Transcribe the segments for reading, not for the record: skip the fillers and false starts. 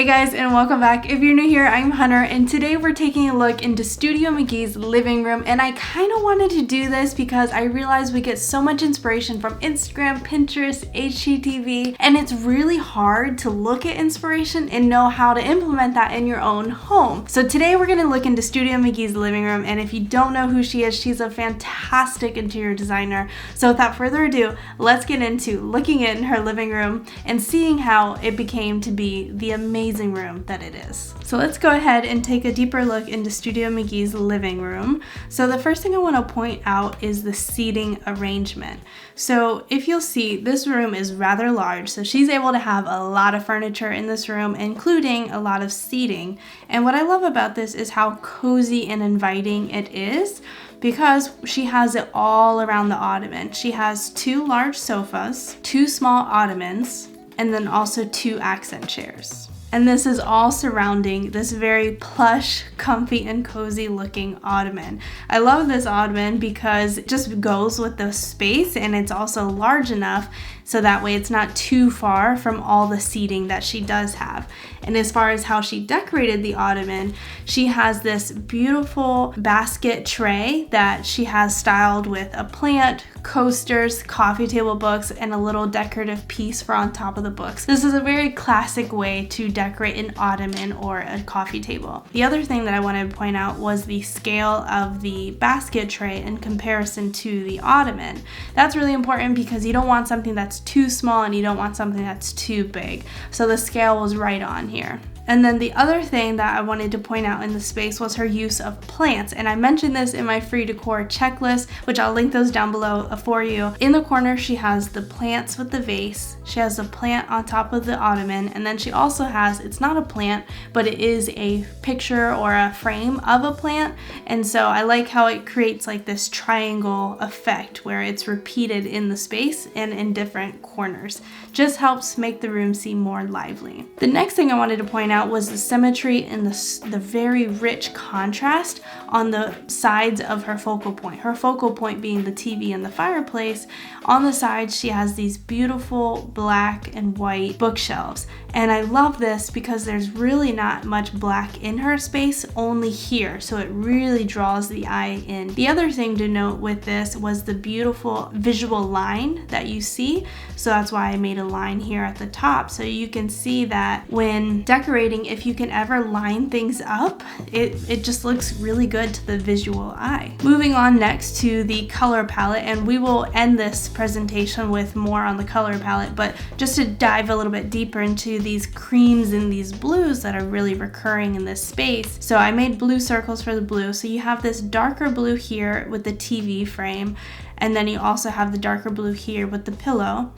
Hey guys, and welcome back. If you're new here, I'm Hunner, and today we're taking a look into Studio McGee's living room. And I kind of wanted to do this because I realized we get so much inspiration from Instagram, Pinterest, HGTV, and it's really hard to look at inspiration and know how to implement that in your own home. So today we're going to look into Studio McGee's living room, and if you don't know who she is, she's a fantastic interior designer. So without further ado, let's get into looking in her living room and seeing how it became to be the amazing room that it is. So let's go ahead and take a deeper look into Studio McGee's living room. So the first thing I want to point out is the seating arrangement. So if you'll see, this room is rather large, so she's able to have a lot of furniture in this room, including a lot of seating. And what I love about this is how cozy and inviting it is, because she has it all around the ottoman. She has 2 large sofas, 2 small ottomans, and then also 2 accent chairs. And this is all surrounding this very plush, comfy, and cozy looking ottoman. I love this ottoman because it just goes with the space, and it's also large enough so that way it's not too far from all the seating that she does have. And as far as how she decorated the ottoman, she has this beautiful basket tray that she has styled with a plant, coasters, coffee table books, and a little decorative piece for on top of the books. This is a very classic way to decorate an ottoman or a coffee table. The other thing that I wanted to point out was the scale of the basket tray in comparison to the ottoman. That's really important because you don't want something that's too small and you don't want something that's too big. So the scale was right on here. And then the other thing that I wanted to point out in the space was her use of plants. And I mentioned this in my free decor checklist, which I'll link those down below for you. In the corner, she has the plants with the vase. She has a plant on top of the ottoman. And then she also has, it's not a plant, but it is a picture or a frame of a plant. And so I like how it creates like this triangle effect where it's repeated in the space and in different corners. Just helps make the room seem more lively. The next thing I wanted to point out was the symmetry and the very rich contrast on the sides of her focal point. Her focal point being the TV and the fireplace. On the sides, she has these beautiful black and white bookshelves. And I love this because there's really not much black in her space, only here. So it really draws the eye in. The other thing to note with this was the beautiful visual line that you see. So that's why I made a line here at the top. So you can see that when decorating, if you can ever line things up, it just looks really good to the visual eye. Moving on next to the color palette, and we will end this presentation with more on the color palette, but just to dive a little bit deeper into these creams and these blues that are really recurring in this space. So I made blue circles for the blue. So you have this darker blue here with the TV frame, and then you also have the darker blue here with the pillow.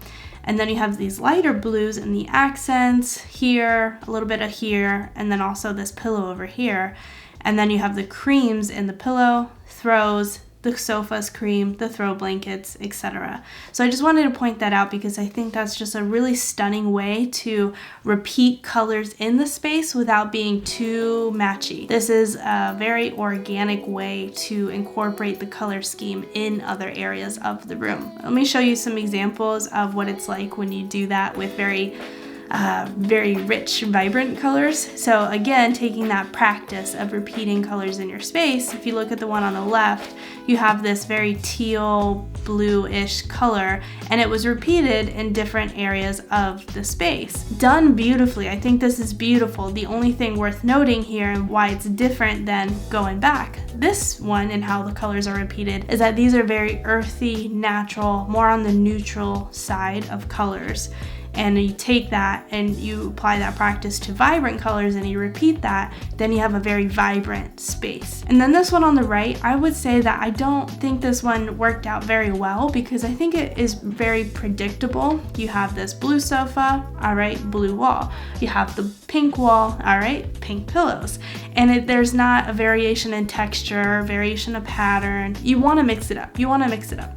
And then you have these lighter blues in the accents here, a little bit of here, and then also this pillow over here. And then you have the creams in the pillow, throws, the sofa's cream, the throw blankets, etc. So I just wanted to point that out because I think that's just a really stunning way to repeat colors in the space without being too matchy. This is a very organic way to incorporate the color scheme in other areas of the room. Let me show you some examples of what it's like when you do that with very rich, vibrant colors. So again, taking that practice of repeating colors in your space, if you look at the one on the left, you have this very teal blue-ish color, and it was repeated in different areas of the space. Done beautifully. I think this is beautiful. The only thing worth noting here and why it's different than going back this one and how the colors are repeated is that these are very earthy, natural, more on the neutral side of colors. And you take that and you apply that practice to vibrant colors and you repeat that, then you have a very vibrant space. And then this one on the right, I would say that I don't think this one worked out very well because I think it is very predictable. You have this blue sofa, all right, blue wall. You have the pink wall, all right, pink pillows. And there's not a variation in texture, variation of pattern. You want to mix it up.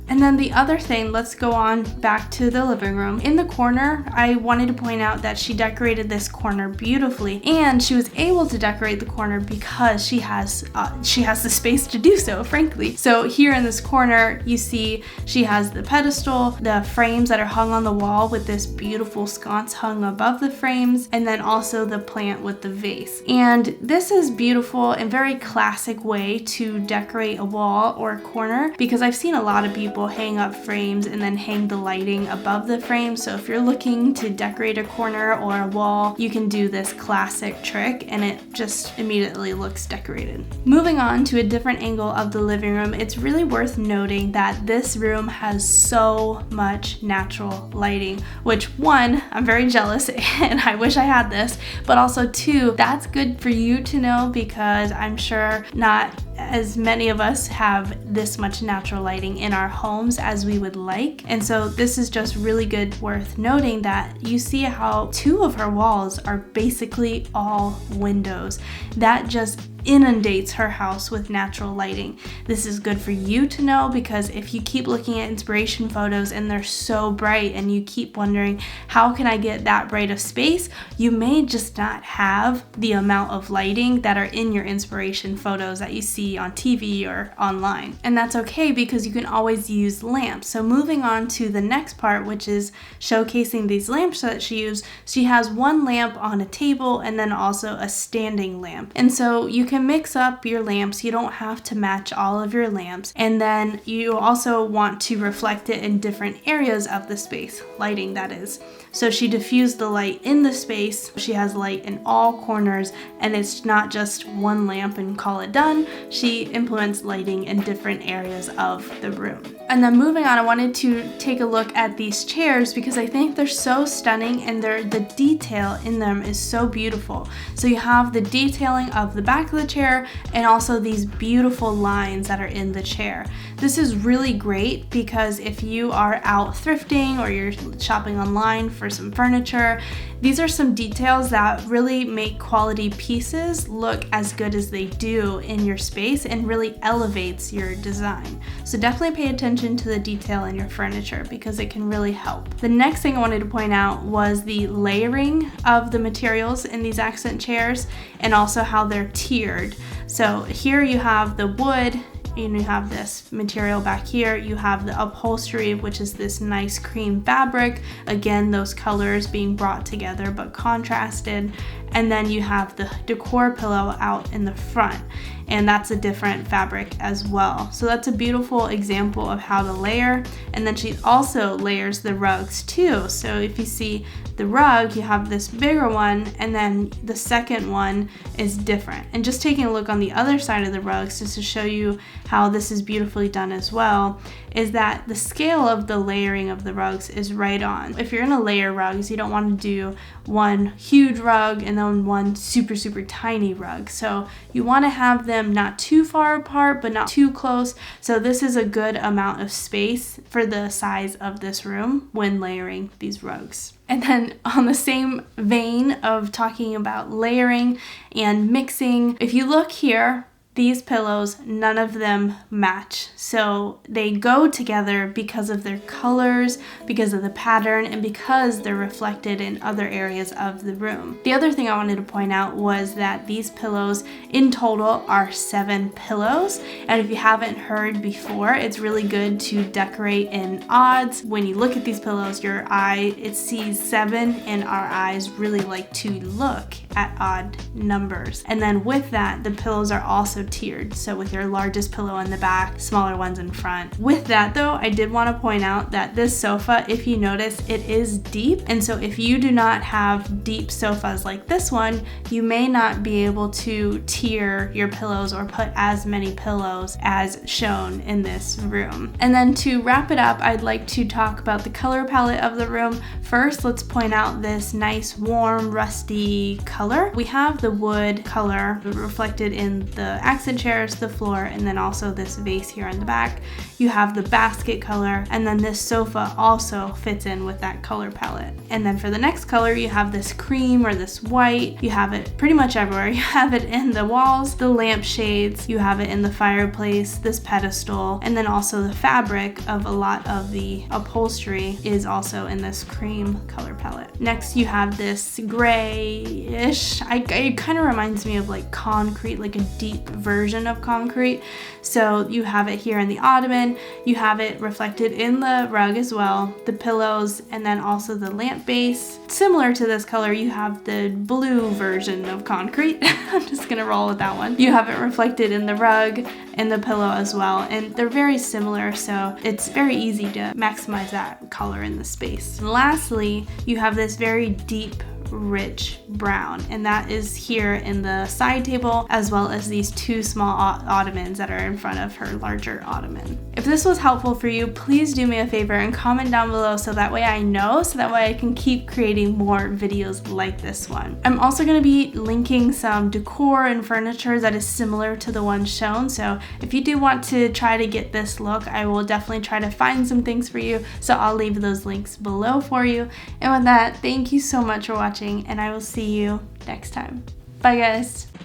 And then the other thing, let's go on back to the living room. In the corner, I wanted to point out that she decorated this corner beautifully, and she was able to decorate the corner because she has the space to do so, frankly. So here in this corner, you see she has the pedestal, the frames that are hung on the wall with this beautiful sconce hung above the frames, and then also the plant with the vase. And this is beautiful and very classic way to decorate a wall or a corner, because I've seen a lot of people hang up frames and then hang the lighting above the frame. So if you're looking to decorate a corner or a wall, you can do this classic trick and it just immediately looks decorated. Moving on to a different angle of the living room, it's really worth noting that this room has so much natural lighting, which one, I'm very jealous and I wish I had this, but also two, that's good for you to know, because I'm sure not as many of us have this much natural lighting in our homes as we would like. And so this is just really good, worth noting that you see how two of her walls are basically all windows. That just inundates her house with natural lighting. This is good for you to know, because if you keep looking at inspiration photos and they're so bright and you keep wondering, how can I get that bright of space? You may just not have the amount of lighting that are in your inspiration photos that you see on TV or online. And that's okay, because you can always use lamps. So moving on to the next part, which is showcasing these lamps that she used. She has one lamp on a table and then also a standing lamp. And so you can mix up your lamps. You don't have to match all of your lamps. And then you also want to reflect it in different areas of the space, lighting that is. So she diffused the light in the space. She has light in all corners, and it's not just one lamp and call it done. She implements lighting in different areas of the room. And then moving on, I wanted to take a look at these chairs because I think they're so stunning, and the detail in them is so beautiful. So you have the detailing of the back of the chair and also these beautiful lines that are in the chair. This is really great because if you are out thrifting or you're shopping online for some furniture, these are some details that really make quality pieces look as good as they do in your space and really elevates your design. So definitely pay attention to the detail in your furniture because it can really help. The next thing I wanted to point out was the layering of the materials in these accent chairs and also how they're tiered. So here you have the wood, and you have this material back here. You have the upholstery, which is this nice cream fabric. Again, those colors being brought together but contrasted. And then you have the decor pillow out in the front, and that's a different fabric as well. So that's a beautiful example of how to layer. And then she also layers the rugs too. So if you see the rug, you have this bigger one, and then the second one is different. And just taking a look on the other side of the rugs, just to show you how this is beautifully done as well, is that the scale of the layering of the rugs is right on. If you're gonna layer rugs, you don't want to do one huge rug and then one super tiny rug. So you want to have them not too far apart but not too close. So this is a good amount of space for the size of this room when layering these rugs. And then on the same vein of talking about layering and mixing, if you look here, these pillows, none of them match. So they go together because of their colors, because of the pattern, and because they're reflected in other areas of the room. The other thing I wanted to point out was that these pillows in total are 7 pillows. And if you haven't heard before, it's really good to decorate in odds. When you look at these pillows, your eye, it sees 7, and our eyes really like to look at odd numbers. And then with that, the pillows are also tiered. So with your largest pillow in the back, smaller ones in front. With that though, I did want to point out that this sofa, if you notice, it is deep. And so if you do not have deep sofas like this one, you may not be able to tier your pillows or put as many pillows as shown in this room. And then to wrap it up, I'd like to talk about the color palette of the room. First, let's point out this nice, warm, rusty color. We have the wood color reflected in the accent chairs, the floor, and then also this vase here in the back. You have the basket color, and then this sofa also fits in with that color palette. And then for the next color, you have this cream or this white. You have it pretty much everywhere. You have it in the walls, the lampshades, you have it in the fireplace, this pedestal, and then also the fabric of a lot of the upholstery is also in this cream color palette. Next, you have this grayish, it kind of reminds me of like concrete, like a deep version of concrete. So you have it here in the ottoman, you have it reflected in the rug as well, the pillows, and then also the lamp base. Similar to this color, you have the blue version of concrete. I'm just gonna roll with that one. You have it reflected in the rug and the pillow as well, and they're very similar, so it's very easy to maximize that color in the space. And lastly, you have this very deep, rich brown, and that is here in the side table, as well as these two small ottomans that are in front of her larger ottoman. If this was helpful for you, please do me a favor and comment down below so that way I know, so that way I can keep creating more videos like this one. I'm also going to be linking some decor and furniture that is similar to the one shown, so if you do want to try to get this look, I will definitely try to find some things for you, so I'll leave those links below for you. And with that, thank you so much for watching, and I will see you next time. Bye guys!